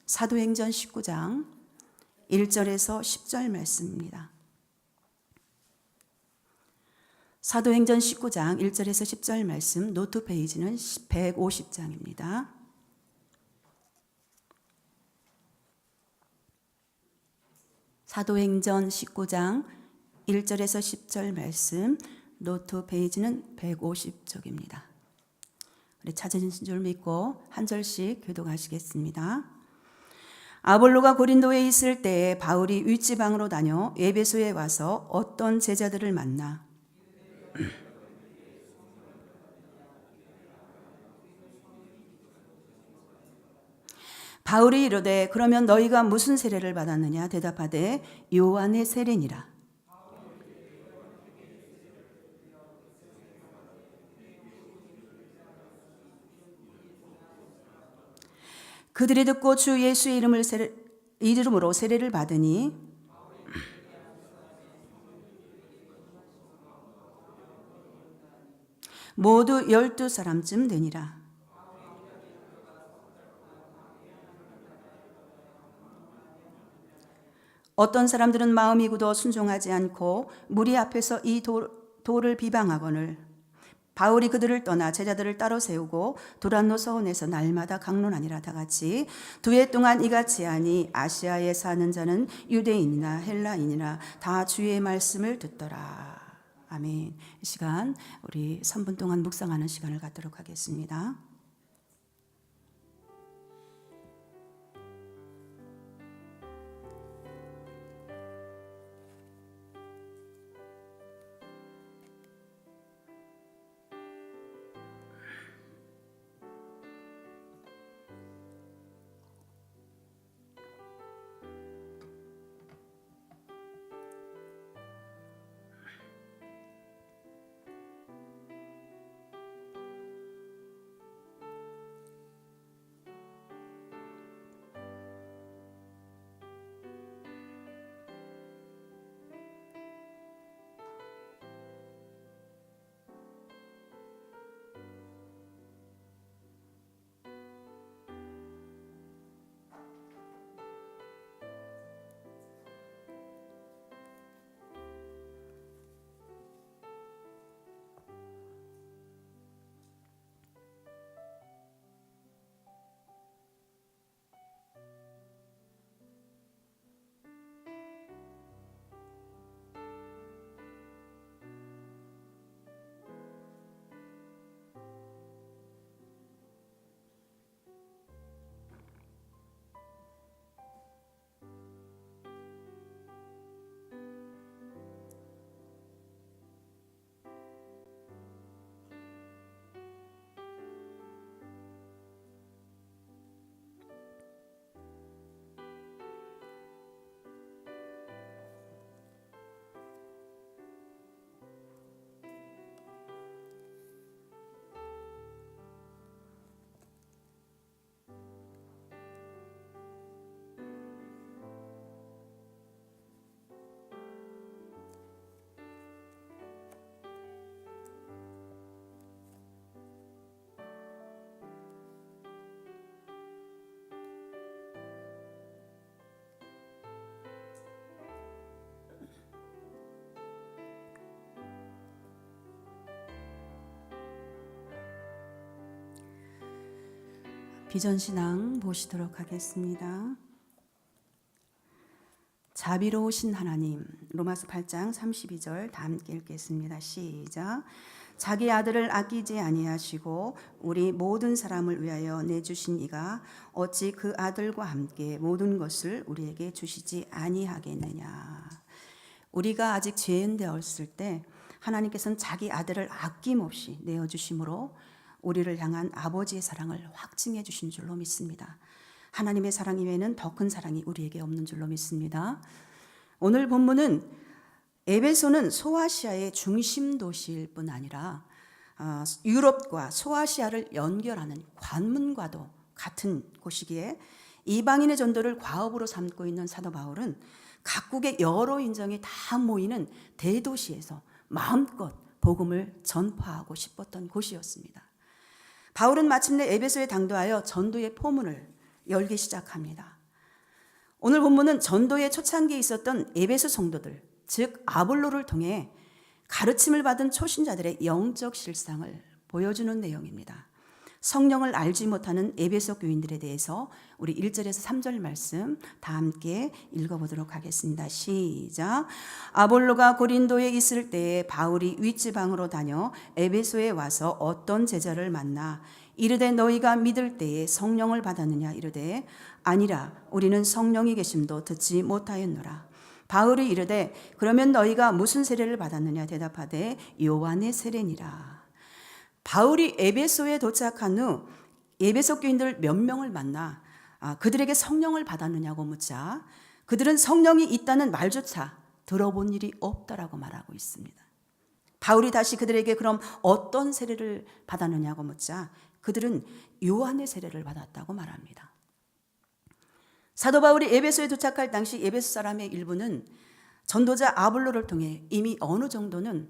사도행전 19장 1절에서 10절 말씀입니다. 사도행전 19장 1절에서 10절 말씀, 노트 페이지는 150장입니다. 사도행전 19장 1절에서 10절 말씀, 노트 페이지는 150쪽입니다. 우리 찾으신 줄 믿고 한 절씩 교독하시겠습니다. 아볼로가 고린도에 있을 때에 바울이 윗지방으로 다녀 에베소에 와서 어떤 제자들을 만나 바울이 이르되 그러면 너희가 무슨 세례를 받았느냐 대답하되 요한의 세례니라. 그들이 듣고 주 예수의 이름으로 세례를 받으니 모두 12사람쯤 되니라. 어떤 사람들은 마음이 굳어 순종하지 않고 무리 앞에서 이 돌을 비방하거늘 바울이 그들을 떠나 제자들을 따로 세우고 두란노 서원에서 날마다 강론하니라. 다같이 2해 동안 이같이 하니 아시아에 사는 자는 유대인이나 헬라인이나 다 주의 말씀을 듣더라. 아멘. 이 시간 우리 3분 동안 묵상하는 시간을 갖도록 하겠습니다. 비전신앙 보시도록 하겠습니다. 자비로우신 하나님, 로마서 8장 32절 다 함께 읽겠습니다. 시작. 자기 아들을 아끼지 아니하시고 우리 모든 사람을 위하여 내주신 이가 어찌 그 아들과 함께 모든 것을 우리에게 주시지 아니하겠느냐. 우리가 아직 죄인 되었을 때 하나님께서는 자기 아들을 아낌없이 내어주심으로 우리를 향한 아버지의 사랑을 확증해 주신 줄로 믿습니다. 하나님의 사랑 이외에는 더 큰 사랑이 우리에게 없는 줄로 믿습니다. 오늘 본문은 에베소는 소아시아의 중심 도시일 뿐 아니라 유럽과 소아시아를 연결하는 관문과도 같은 곳이기에 이방인의 전도를 과업으로 삼고 있는 사도 바울은 각국의 여러 인종이 다 모이는 대도시에서 마음껏 복음을 전파하고 싶었던 곳이었습니다. 바울은 마침내 에베소에 당도하여 전도의 포문을 열기 시작합니다. 오늘 본문은 전도의 초창기에 있었던 에베소 성도들, 즉 아볼로를 통해 가르침을 받은 초신자들의 영적 실상을 보여주는 내용입니다. 성령을 알지 못하는 에베소 교인들에 대해서 우리 1절에서 3절 말씀 다 함께 읽어보도록 하겠습니다. 시작. 아볼로가 고린도에 있을 때에 바울이 윗지방으로 다녀 에베소에 와서 어떤 제자를 만나 이르되 너희가 믿을 때에 성령을 받았느냐 이르되 아니라 우리는 성령이 계심도 듣지 못하였노라. 바울이 이르되 그러면 너희가 무슨 세례를 받았느냐 대답하되 요한의 세례니라. 바울이 에베소에 도착한 후 에베소 교인들 몇 명을 만나 그들에게 성령을 받았느냐고 묻자 그들은 성령이 있다는 말조차 들어본 일이 없다라고 말하고 있습니다. 바울이 다시 그들에게 그럼 어떤 세례를 받았느냐고 묻자 그들은 요한의 세례를 받았다고 말합니다. 사도 바울이 에베소에 도착할 당시 에베소 사람의 일부는 전도자 아볼로를 통해 이미 어느 정도는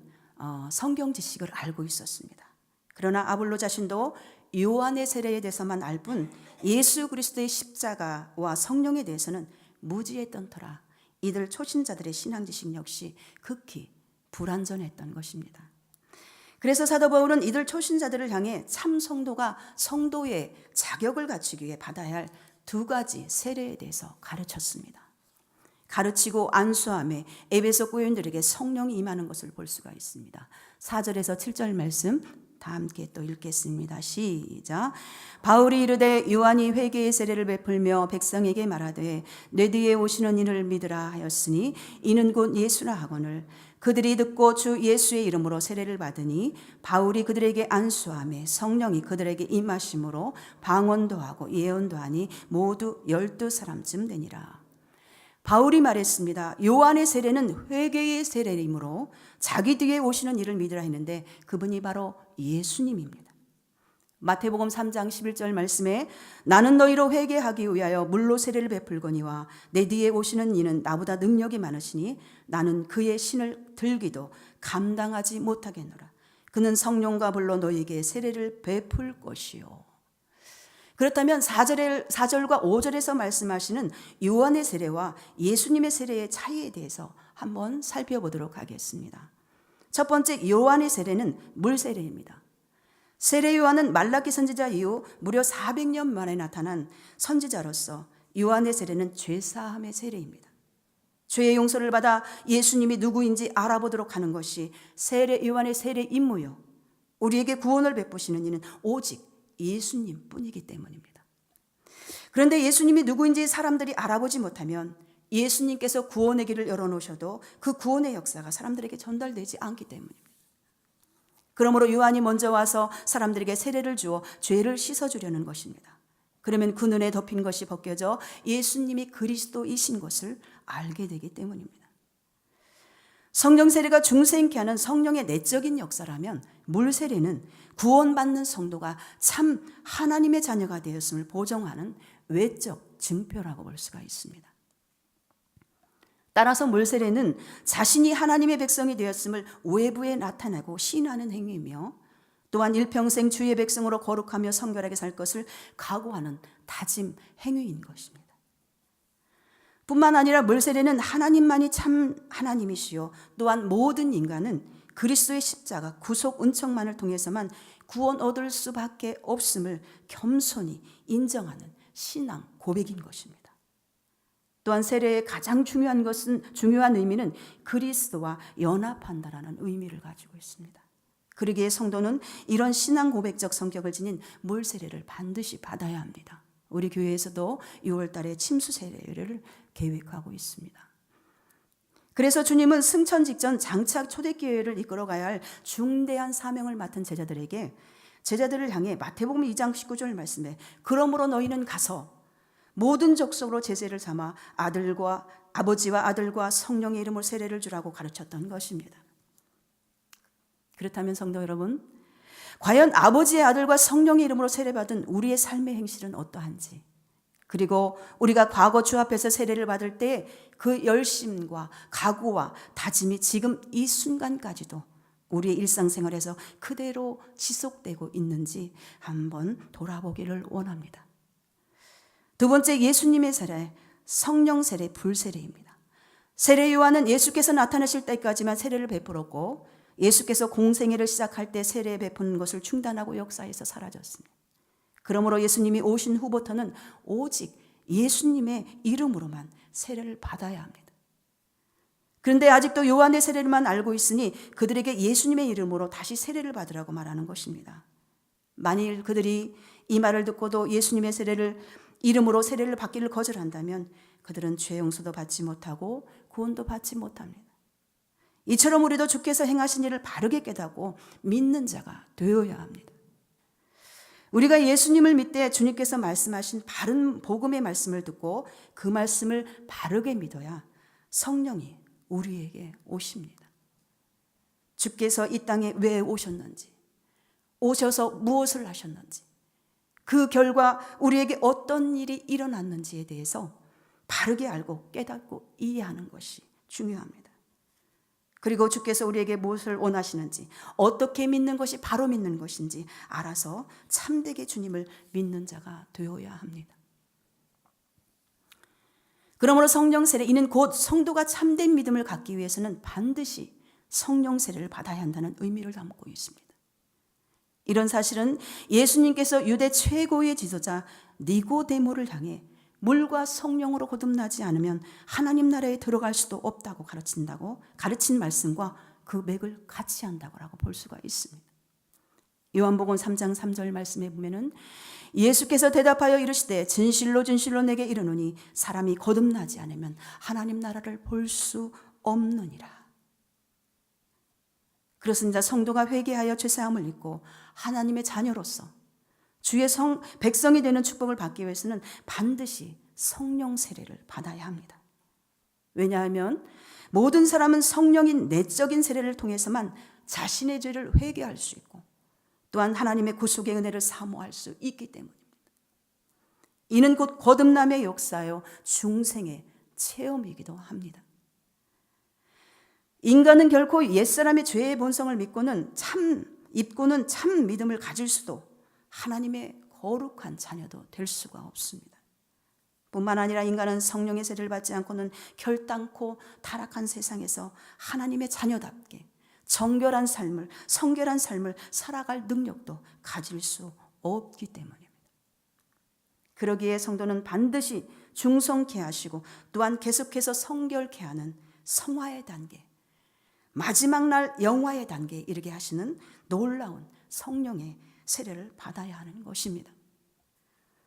성경 지식을 알고 있었습니다. 그러나 아볼로 자신도 요한의 세례에 대해서만 알 뿐 예수 그리스도의 십자가와 성령에 대해서는 무지했던 터라 이들 초신자들의 신앙 지식 역시 극히 불완전했던 것입니다. 그래서 사도 바울은 이들 초신자들을 향해 참 성도가 성도의 자격을 갖추기 위해 받아야 할 두 가지 세례에 대해서 가르쳤습니다. 가르치고 안수함에 에베소 교인들에게 성령이 임하는 것을 볼 수가 있습니다. 4절에서 7절 말씀 다 함께 또 읽겠습니다. 시작. 바울이 이르되 요한이 회개의 세례를 베풀며 백성에게 말하되 내 뒤에 오시는 이를 믿으라 하였으니 이는 곧 예수라 하거늘 그들이 듣고 주 예수의 이름으로 세례를 받으니 바울이 그들에게 안수하며 성령이 그들에게 임하심으로 방언도 하고 예언도 하니 모두 12사람쯤 되니라. 바울이 말했습니다. 요한의 세례는 회개의 세례이므로 자기 뒤에 오시는 이를 믿으라 했는데 그분이 바로 예수님입니다. 마태복음 3장 11절 말씀에 나는 너희로 회개하기 위하여 물로 세례를 베풀거니와 내 뒤에 오시는 이는 나보다 능력이 많으시니 나는 그의 신을 들기도 감당하지 못하겠노라. 그는 성령과 불로 너희에게 세례를 베풀 것이요. 그렇다면 4절과 5절에서 말씀하시는 요한의 세례와 예수님의 세례의 차이에 대해서 한번 살펴보도록 하겠습니다. 첫 번째 요한의 세례는 물 세례입니다. 세례 요한은 말라기 선지자 이후 무려 400년 만에 나타난 선지자로서 요한의 세례는 죄사함의 세례입니다. 죄의 용서를 받아 예수님이 누구인지 알아보도록 하는 것이 세례 요한의 세례 임무요. 우리에게 구원을 베푸시는 이는 오직 예수님 뿐이기 때문입니다. 그런데 예수님이 누구인지 사람들이 알아보지 못하면 예수님께서 구원의 길을 열어놓으셔도 그 구원의 역사가 사람들에게 전달되지 않기 때문입니다. 그러므로 요한이 먼저 와서 사람들에게 세례를 주어 죄를 씻어주려는 것입니다. 그러면 그 눈에 덮인 것이 벗겨져 예수님이 그리스도이신 것을 알게 되기 때문입니다. 성령 세례가 중생케 하는 성령의 내적인 역사라면 물 세례는 구원받는 성도가 참 하나님의 자녀가 되었음을 보정하는 외적 증표라고 볼 수가 있습니다. 따라서 물 세례는 자신이 하나님의 백성이 되었음을 외부에 나타내고 시인하는 행위이며 또한 일평생 주의 백성으로 거룩하며 성결하게 살 것을 각오하는 다짐 행위인 것입니다. 뿐만 아니라 물 세례는 하나님만이 참 하나님이시요 또한 모든 인간은 그리스도의 십자가 구속 은총만을 통해서만 구원 얻을 수밖에 없음을 겸손히 인정하는 신앙 고백인 것입니다. 또한 세례의 가장 중요한 의미는 그리스도와 연합한다라는 의미를 가지고 있습니다. 그러기에 성도는 이런 신앙 고백적 성격을 지닌 물 세례를 반드시 받아야 합니다. 우리 교회에서도 6월 달에 침수 세례를 계획하고 있습니다. 그래서 주님은 승천 직전 장차 초대교회를 이끌어가야 할 중대한 사명을 맡은 제자들을 향해 마태복음 2장 19절 말씀에 그러므로 너희는 가서 모든 족속으로 제자를 삼아 아버지와 아들과 성령의 이름으로 세례를 주라고 가르쳤던 것입니다. 그렇다면 성도 여러분, 과연 아버지의 아들과 성령의 이름으로 세례받은 우리의 삶의 행실은 어떠한지, 그리고 우리가 과거 주 앞에서 세례를 받을 때 그 열심과 각오와 다짐이 지금 이 순간까지도 우리의 일상생활에서 그대로 지속되고 있는지 한번 돌아보기를 원합니다. 두 번째, 예수님의 세례, 성령 세례, 불세례입니다. 세례 요한은 예수께서 나타나실 때까지만 세례를 베풀었고 예수께서 공생애를 시작할 때 세례 베푸는 것을 중단하고 역사에서 사라졌습니다. 그러므로 예수님이 오신 후부터는 오직 예수님의 이름으로만 세례를 받아야 합니다. 그런데 아직도 요한의 세례를만 알고 있으니 그들에게 예수님의 이름으로 다시 세례를 받으라고 말하는 것입니다. 만일 그들이 이 말을 듣고도 예수님의 이름으로 세례를 받기를 거절한다면 그들은 죄 용서도 받지 못하고 구원도 받지 못합니다. 이처럼 우리도 주께서 행하신 일을 바르게 깨닫고 믿는 자가 되어야 합니다. 우리가 예수님을 믿되 주님께서 말씀하신 바른 복음의 말씀을 듣고 그 말씀을 바르게 믿어야 성령이 우리에게 오십니다. 주께서 이 땅에 왜 오셨는지, 오셔서 무엇을 하셨는지, 그 결과 우리에게 어떤 일이 일어났는지에 대해서 바르게 알고 깨닫고 이해하는 것이 중요합니다. 그리고 주께서 우리에게 무엇을 원하시는지, 어떻게 믿는 것이 바로 믿는 것인지 알아서 참되게 주님을 믿는 자가 되어야 합니다. 그러므로 성령 세례, 이는 곧 성도가 참된 믿음을 갖기 위해서는 반드시 성령 세례를 받아야 한다는 의미를 담고 있습니다. 이런 사실은 예수님께서 유대 최고의 지도자 니고데모를 향해 물과 성령으로 거듭나지 않으면 하나님 나라에 들어갈 수도 없다고 가르친 말씀과 그 맥을 같이 한다고 볼 수가 있습니다. 요한복음 3장 3절 말씀에 보면은 예수께서 대답하여 이르시되 진실로 진실로 내게 이르노니 사람이 거듭나지 않으면 하나님 나라를 볼 수 없느니라. 그렇습니다. 성도가 회개하여 죄사함을 입고 하나님의 자녀로서 주의 백성이 되는 축복을 받기 위해서는 반드시 성령 세례를 받아야 합니다. 왜냐하면 모든 사람은 성령인 내적인 세례를 통해서만 자신의 죄를 회개할 수 있고 또한 하나님의 구속의 은혜를 사모할 수 있기 때문입니다. 이는 곧 거듭남의 역사요 중생의 체험이기도 합니다. 인간은 결코 옛사람의 죄의 본성을 입고는 참 믿음을 가질 수도 하나님의 거룩한 자녀도 될 수가 없습니다. 뿐만 아니라 인간은 성령의 세례를 받지 않고는 결단코 타락한 세상에서 하나님의 자녀답게 정결한 삶을, 성결한 삶을 살아갈 능력도 가질 수 없기 때문입니다. 그러기에 성도는 반드시 중성케 하시고 또한 계속해서 성결케 하는 성화의 단계, 마지막 날 영화의 단계에 이르게 하시는 놀라운 성령의 세례를 받아야 하는 것입니다.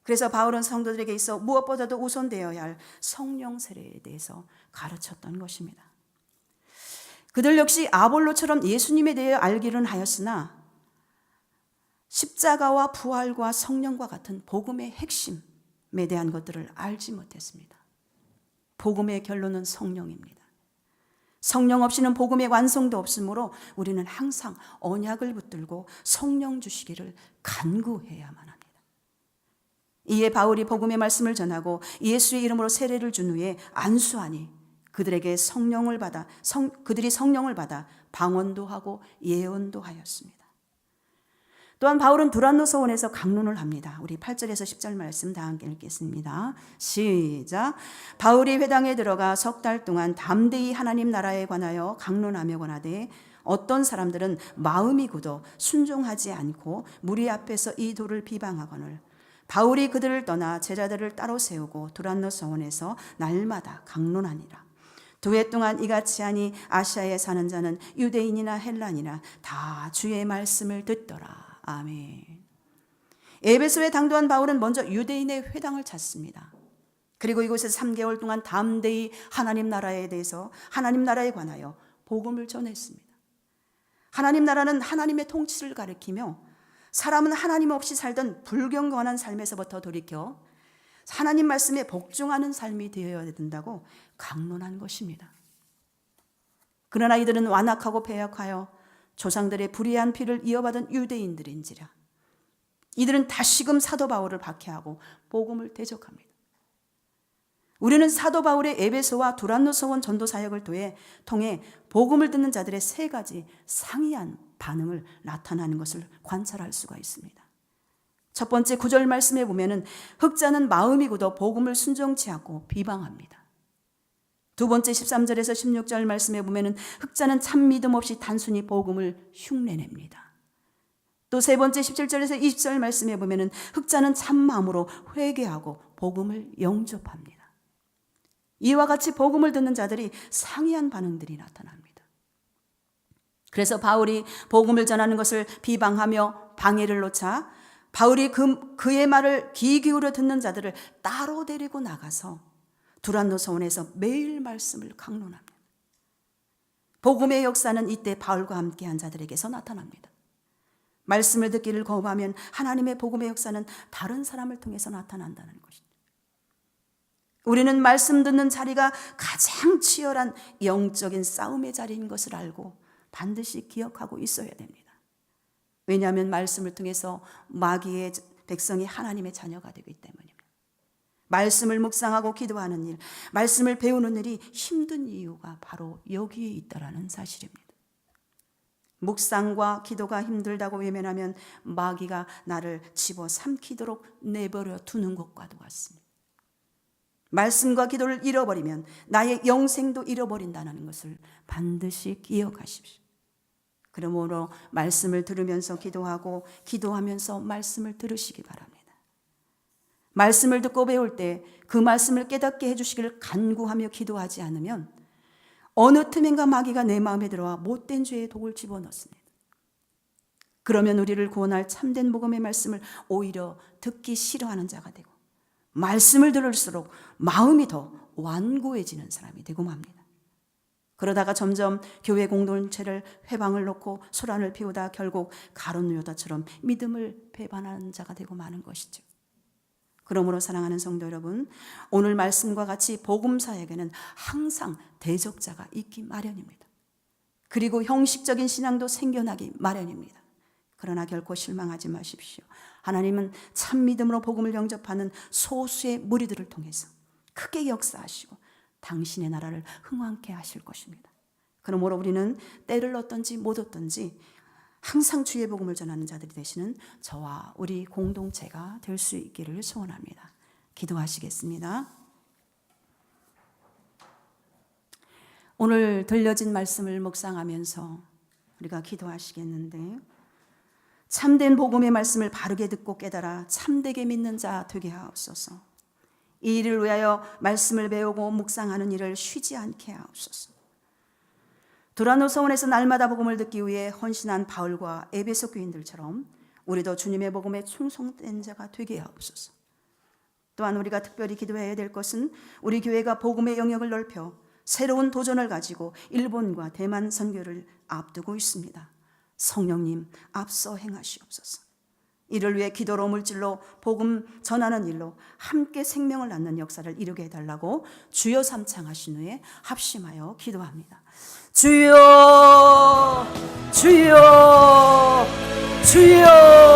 그래서 바울은 성도들에게 있어 무엇보다도 우선되어야 할 성령 세례에 대해서 가르쳤던 것입니다. 그들 역시 아볼로처럼 예수님에 대해 알기는 하였으나 십자가와 부활과 성령과 같은 복음의 핵심에 대한 것들을 알지 못했습니다. 복음의 결론은 성령입니다. 성령 없이는 복음의 완성도 없으므로 우리는 항상 언약을 붙들고 성령 주시기를 간구해야만 합니다. 이에 바울이 복음의 말씀을 전하고 예수의 이름으로 세례를 준 후에 안수하니 그들이 성령을 받아 방언도 하고 예언도 하였습니다. 또한 바울은 두란노 서원에서 강론을 합니다. 우리 8절에서 10절 말씀 다 함께 읽겠습니다. 시작. 바울이 회당에 들어가 석 달 동안 담대히 하나님 나라에 관하여 강론하며 권하되 어떤 사람들은 마음이 굳어 순종하지 않고 무리 앞에서 이 도를 비방하거늘 바울이 그들을 떠나 제자들을 따로 세우고 두란노 서원에서 날마다 강론하니라. 2해 동안 이같이 하니 아시아에 사는 자는 유대인이나 헬란이나 다 주의 말씀을 듣더라. 아멘. 에베소에 당도한 바울은 먼저 유대인의 회당을 찾습니다. 그리고 이곳에서 3개월 동안 담대히 하나님 나라에 대해서 하나님 나라에 관하여 복음을 전했습니다. 하나님 나라는 하나님의 통치를 가리키며 사람은 하나님 없이 살던 불경건한 삶에서부터 돌이켜 하나님 말씀에 복종하는 삶이 되어야 된다고 강론한 것입니다. 그러나 이들은 완악하고 패역하여 조상들의 불의한 피를 이어받은 유대인들인지라 이들은 다시금 사도 바울을 박해하고 복음을 대적합니다. 우리는 사도 바울의 에베소와 두란노 서원 전도 사역을 통해 복음을 듣는 자들의 3가지 상이한 반응을 나타나는 것을 관찰할 수가 있습니다. 첫 번째 9절 말씀에 보면은 흑자는 마음이 굳어 복음을 순종치 않고 비방합니다. 두 번째 13절에서 16절 말씀에 보면은 흑자는 참 믿음 없이 단순히 복음을 흉내냅니다. 또 세 번째 17절에서 20절 말씀에 보면은 흑자는 참 마음으로 회개하고 복음을 영접합니다. 이와 같이 복음을 듣는 자들이 상이한 반응들이 나타납니다. 그래서 바울이 복음을 전하는 것을 비방하며 방해를 놓자 바울이 그의 말을 귀 기울여 듣는 자들을 따로 데리고 나가서 두란노 서원에서 매일 말씀을 강론합니다. 복음의 역사는 이때 바울과 함께한 자들에게서 나타납니다. 말씀을 듣기를 거부하면 하나님의 복음의 역사는 다른 사람을 통해서 나타난다는 것입니다. 우리는 말씀 듣는 자리가 가장 치열한 영적인 싸움의 자리인 것을 알고 반드시 기억하고 있어야 됩니다. 왜냐하면 말씀을 통해서 마귀의 백성이 하나님의 자녀가 되기 때문입니다. 말씀을 묵상하고 기도하는 일, 말씀을 배우는 일이 힘든 이유가 바로 여기에 있다라는 사실입니다. 묵상과 기도가 힘들다고 외면하면 마귀가 나를 집어삼키도록 내버려 두는 것과도 같습니다. 말씀과 기도를 잃어버리면 나의 영생도 잃어버린다는 것을 반드시 기억하십시오. 그러므로 말씀을 들으면서 기도하고 기도하면서 말씀을 들으시기 바랍니다. 말씀을 듣고 배울 때 그 말씀을 깨닫게 해주시기를 간구하며 기도하지 않으면 어느 틈엔가 마귀가 내 마음에 들어와 못된 죄의 독을 집어넣습니다. 그러면 우리를 구원할 참된 복음의 말씀을 오히려 듣기 싫어하는 자가 되고 말씀을 들을수록 마음이 더 완고해지는 사람이 되고 맙니다. 그러다가 점점 교회 공동체를 회방을 놓고 소란을 피우다 결국 가룟 유다처럼 믿음을 배반하는 자가 되고 마는 것이죠. 그러므로 사랑하는 성도 여러분, 오늘 말씀과 같이 복음사에게는 항상 대적자가 있기 마련입니다. 그리고 형식적인 신앙도 생겨나기 마련입니다. 그러나 결코 실망하지 마십시오. 하나님은 참 믿음으로 복음을 영접하는 소수의 무리들을 통해서 크게 역사하시고 당신의 나라를 흥왕케 하실 것입니다. 그러므로 우리는 때를 얻든지 못 얻든지 항상 주의 복음을 전하는 자들이 되시는 저와 우리 공동체가 될 수 있기를 소원합니다. 기도하시겠습니다. 오늘 들려진 말씀을 묵상하면서 우리가 기도하시겠는데 참된 복음의 말씀을 바르게 듣고 깨달아 참되게 믿는 자 되게 하옵소서. 이 일을 위하여 말씀을 배우고 묵상하는 일을 쉬지 않게 하옵소서. 두란노 서원에서 날마다 복음을 듣기 위해 헌신한 바울과 에베소 교인들처럼 우리도 주님의 복음에 충성된 자가 되게 하옵소서. 또한 우리가 특별히 기도해야 될 것은 우리 교회가 복음의 영역을 넓혀 새로운 도전을 가지고 일본과 대만 선교를 앞두고 있습니다. 성령님 앞서 행하시옵소서. 이를 위해 기도로 물질로 복음 전하는 일로 함께 생명을 낳는 역사를 이루게 해달라고 주여 삼창하신 후에 합심하여 기도합니다. 주여 주여 주여